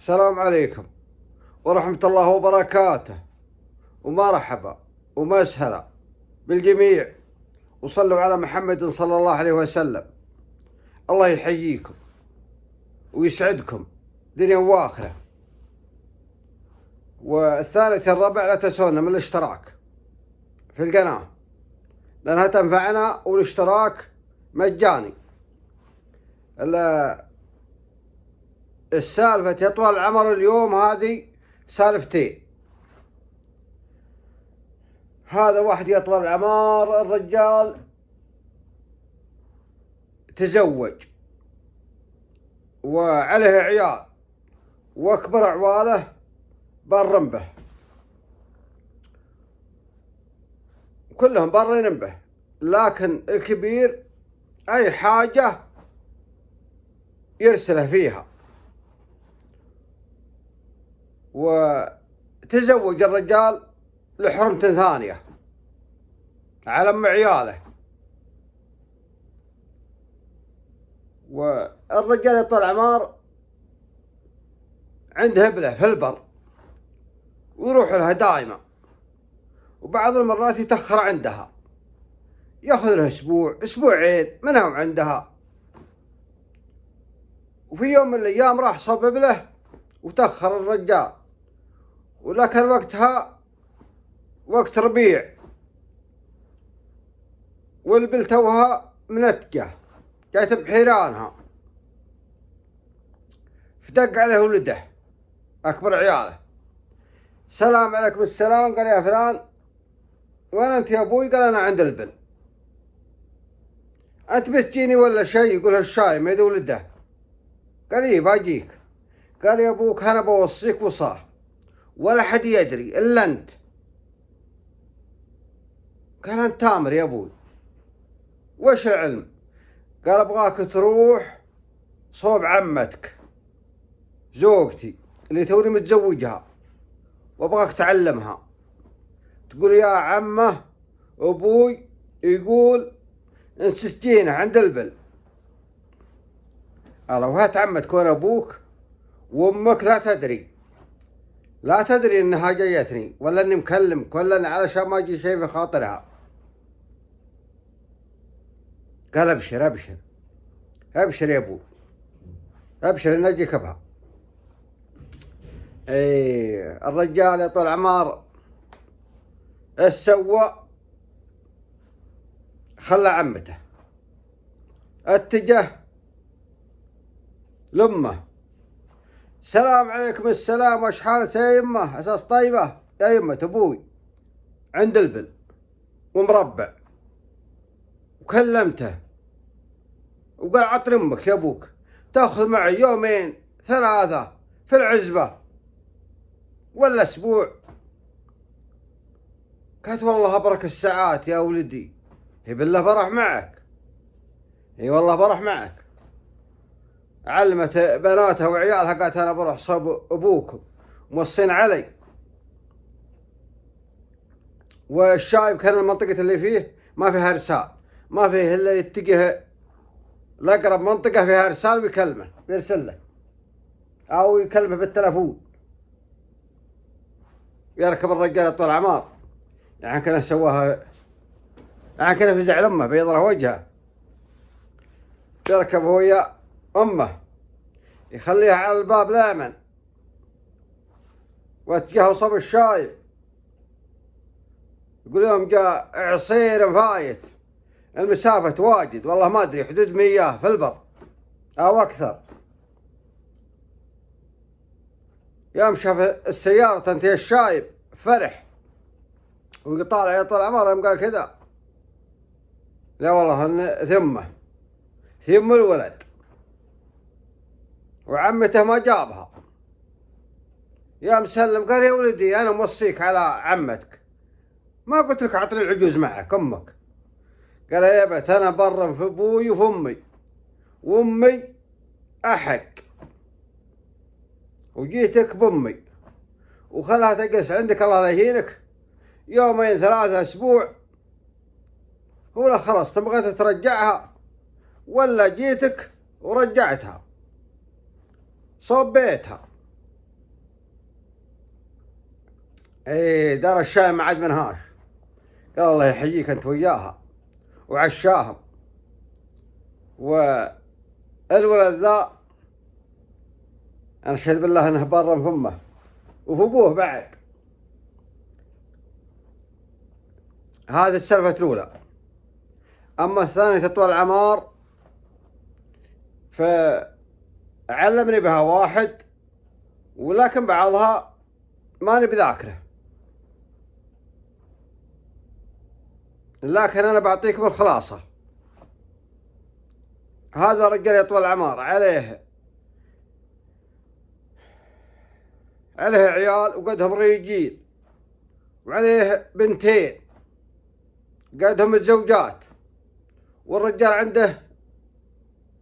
السلام عليكم ورحمة الله وبركاته، ومرحبا ومسهلا بالجميع، وصلوا على محمد صلى الله عليه وسلم. الله يحييكم ويسعدكم دنيا واخرة. والثالث الربع لا تنسونا من الاشتراك في القناة لأنها تنفعنا، والاشتراك مجاني. السالفة يا طوال العمر اليوم هذه سالفتين. هذا واحد يا طوال العمر، الرجال تزوج وعليه عيال واكبر عواله بارن به، كلهم بارين به، لكن الكبير اي حاجة يرسله فيها. وتزوج الرجال لحرمة ثانية على ام عياله. والرجال يا طال العمار عنده هبله في البر ويروح لها دائما، وبعض المرات يتأخر عندها، ياخذ له اسبوع اسبوعين منها عندها. وفي يوم من الايام راح صبب له وتأخر الرجال، ولكن وقتها وقت ربيع والبل توها منتجة جايت بحيرانها، فدق عليه ولده أكبر عياله. سلام عليكم السلام. قال يا فلان وين أنت يا أبوي؟ قال أنا عند البن. أنت بتجيني ولا شيء؟ يقول الشاي ما يد ولده. قال إيه باجيك. قال يا أبوك أنا بوصيك وصاه ولا حد يدري إلا أنت. قال أنت تامر يا أبوي، وش العلم؟ قال أبغاك تروح صوب عمتك زوجتي اللي توني متزوجها، وأبغاك تعلمها. تقول يا عمه أبوي يقول انسجينه عند البل. قال وهات عمتك وأنا أبوك وأمك لا تدري إنها جايتني ولا إني مكلمك ولا إني علشان ما أجي شيء في خاطرها. قال أبشر أبشر أبشر يا أبو، أبشر إن أجيك بها. الرجال يا طول العمار ايش سوى؟ خلى عمته اتجه لأمه. سلام عليكم السلام، وش حالك يا يمه؟ أساس طيبة يا يمه أبوي عند البل ومربع. وكلمته وقال عطني أمك يا أبوك، تأخذ معي يومين ثلاثة في العزبة ولا أسبوع. قالت والله أبرك الساعات يا ولدي. هي بالله برح معك. اي والله برح معك. علمت بناتها وعيالها، قالت أنا بروح صوب أبوكم موصين علي. والشايب كان المنطقة اللي فيه ما فيها رسال، ما فيه إلا يتجه لأقرب منطقة فيها رسال ويكلمه يرسل له أو يكلمه بالتلفون. يركب الرجال طول العمار يعني كان سواها، يعني كان في زعل أمه بيضره وجهه. يركب هو يا أمه يخليها على الباب الأيمن واتجاه صوب الشايب. يقول يوم جاء عصير فايت المسافة واجد، والله ما أدري حدود 100 في البر أو أكثر. يوم شاف السيارة تنتهي الشايب فرح ويطالع يا طول العمر. يوم قال كذا لا والله أن ثم الولد وعمته ما جابها. يا مسلم قال يا ولدي أنا موصيك على عمتك، ما قلت لك عطني العجوز معك أمك. قال يا بت أنا برا في أبوي وفي أمي، وأمي أحق، وجيتك بأمي وخلها تجلس عندك الله لا يهينك يومين ثلاثة أسبوع، ولا خلاص تبغى ترجعها ولا جيتك ورجعتها صوب بيتها. ايه دار الشاي ما عاد منهاش. قال الله يحييك انت وياها وعشاهم. والولد ذا انا اشهد بالله انه بر فمه وفي ابوه بعد. هذه السالفة الاولى. اما الثانية طول العمار فعلمني بها واحد، ولكن بعضها ماني بذاكره، لكن انا بعطيكم الخلاصة. هذا رجال يطول العمار عليه عيال وقدهم ريجين، وعليه بنتين قدهم متزوجات، والرجال عنده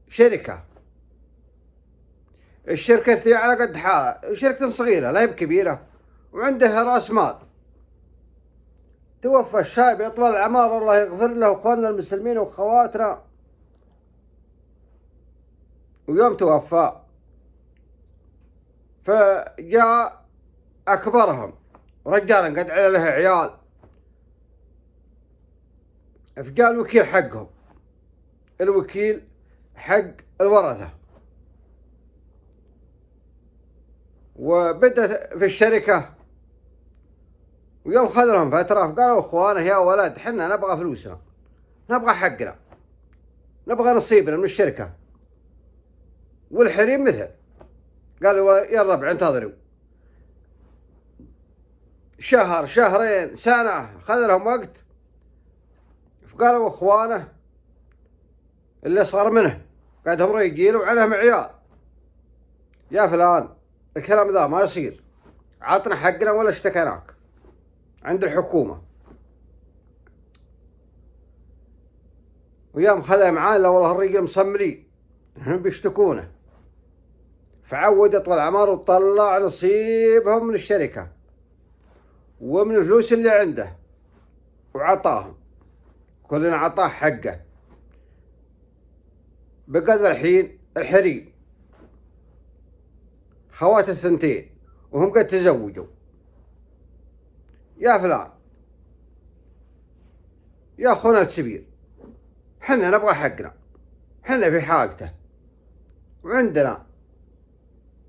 شركة. الشركة ذي على قد حالها، شركة صغيرة لا هي بكبيرة، وعنده رأس مال. توفى الشايب يطول العمار الله يغفر له اخواننا المسلمين واخواتنا. ويوم توفى فجاء اكبرهم رجالا قد عليه عيال، فجاء الوكيل حقهم، الوكيل حق الورثة، وبدأ في الشركة. ويوم خذ لهم فترة قالوا اخوانه يا ولد حنا نبغى فلوسنا، نبغى حقنا، نبغى نصيبنا من الشركة، والحريم مثل. قالوا يا الربع انتظروا شهر شهرين سنة، خذ لهم وقت. فقالوا اخوانه اللي صار منه قعدهم رجيل وعليهم عيال، يا فلان الكلام ذا ما يصير، عطنا حقنا ولا اشتكيناك عند الحكومة. ويوم خذها معاه لا والله الرجال مصملين هم بيشتكونه، فعود طول العمار وطلع نصيبهم من الشركة ومن الفلوس اللي عنده وعطاهم، كلنا عطاه حقه. بقى الحين الحريم خوات الثنتين وهم قد تزوجوا، يا فلان يا اخونا الكبير حنا نبغى حقنا، حنا في حاجته وعندنا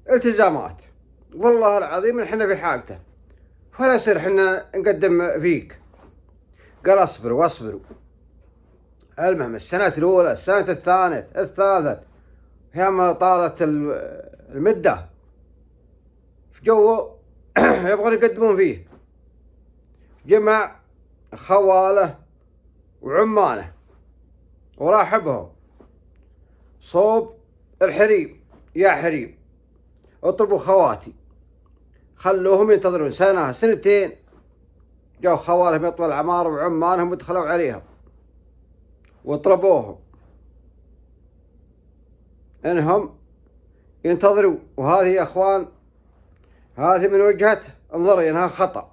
التزامات، والله العظيم حنا في حاجته، فلا يصير حنا نقدم فيك. قال اصبروا واصبروا. المهم السنة الأولى، السنة الثانية، الثالثة، ياما طالت المدة جو يبغون يقدمون فيه. جمع خواله وعمانه وراحبهم صوب الحريم، يا حريم اطلبوا خواتي، خلوهم ينتظرون سنة سنتين. جو خوالهم يطول العمار وعمانهم ودخلوا عليهم وطلبوهم انهم ينتظروا. وهذه يا اخوان هذه من وجهة نظري انها خطأ.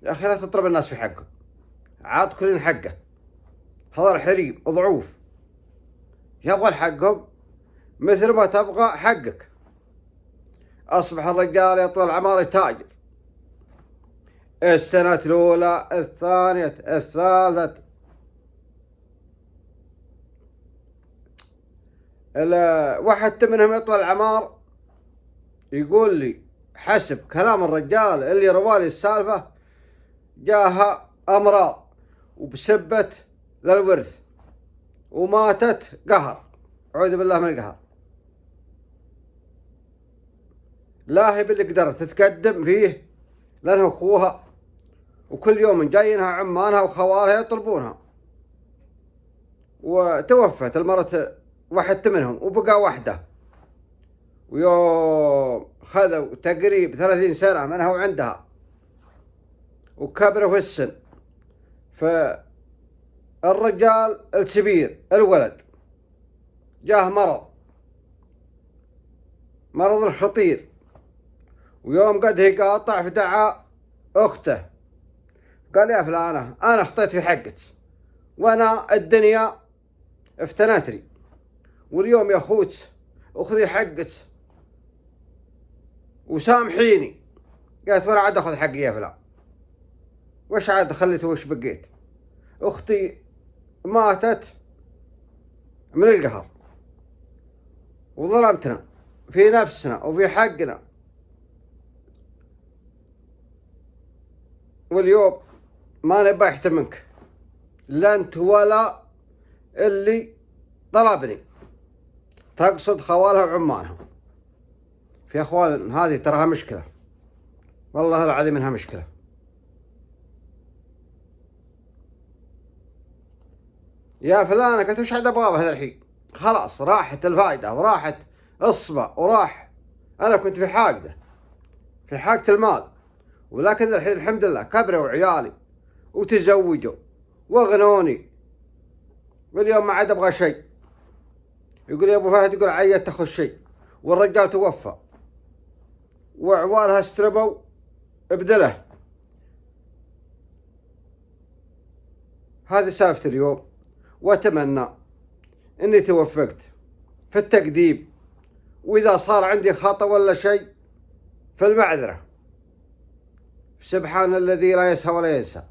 يا اخي لا تضرب الناس في حقهم، عاد كل حقه. هذا الحريم ضعوف يبغى حقهم مثل ما تبغى حقك. اصبح الرجال يطول العمار يتاجر، السنة الاولى الثانية الثالثة. واحد منهم يطول العمار يقول لي حسب كلام الرجال اللي روالي السالفة جاها أمراض وبسبة للورث وماتت قهر، أعوذ بالله من القهر. لا هي باللي قدرت تتقدم فيه لأنه أخوها، وكل يوم جايينها عمانها وخوالها يطلبونها. وتوفت المرة واحد منهم وبقى واحدة، ويوم خذوا تقريب 30 سنة منها وعندها وكبروا في السن. فالرجال الكبير الولد جاه مرض خطير، ويوم قد هي قاطع فدعا أخته قال يا فلانة أنا أخطيت في حقك وأنا الدنيا افتنتني، واليوم يا أخوت أخذي حقك وسامحيني قالت وانا عاد اخذ حقي يا فلان. وش عاد خليته وش بقيت؟ اختي ماتت من القهر وظلمتنا في نفسنا وفي حقنا، واليوم ما نبى احتى منك لا انت ولا اللي طلبني. تقصد خوالها وعمانها. في اخوان هذه تراها مشكلة، والله العظيم انها مشكلة. يا فلانة قلت وش عاد ابغى هذا الحين؟ خلاص راحت الفائدة وراحت الصبا وراح. انا كنت في حاجة المال، ولكن الحين الحمد لله كبروا عيالي وتزوجوا واغنوني، واليوم ما عاد ابغى شيء. يقول يا ابو فهد، يقول عيت تاخذ شيء، والرجال توفى وعوالها استلموا ابدله. هذه سالفة اليوم، واتمنى اني توفقت في التقديم، واذا صار عندي خطأ ولا شيء فالمعذرة. سبحان الذي لا يسهى ولا ينسى،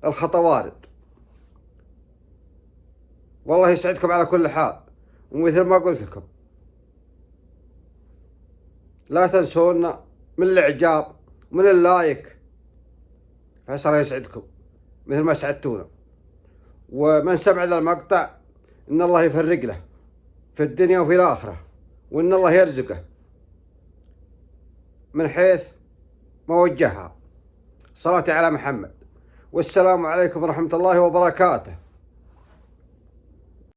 الخطأ وارد. والله يسعدكم على كل حال، ومثل ما قلت لكم لا تنسونا من الاعجاب ومن اللايك، عسى يسعدكم مثل ما سعدتونا. ومن سمع ذا المقطع ان الله يفرق له في الدنيا وفي الآخرة، وان الله يرزقه من حيث ما وجهها. صلاتي على محمد، والسلام عليكم ورحمة الله وبركاته.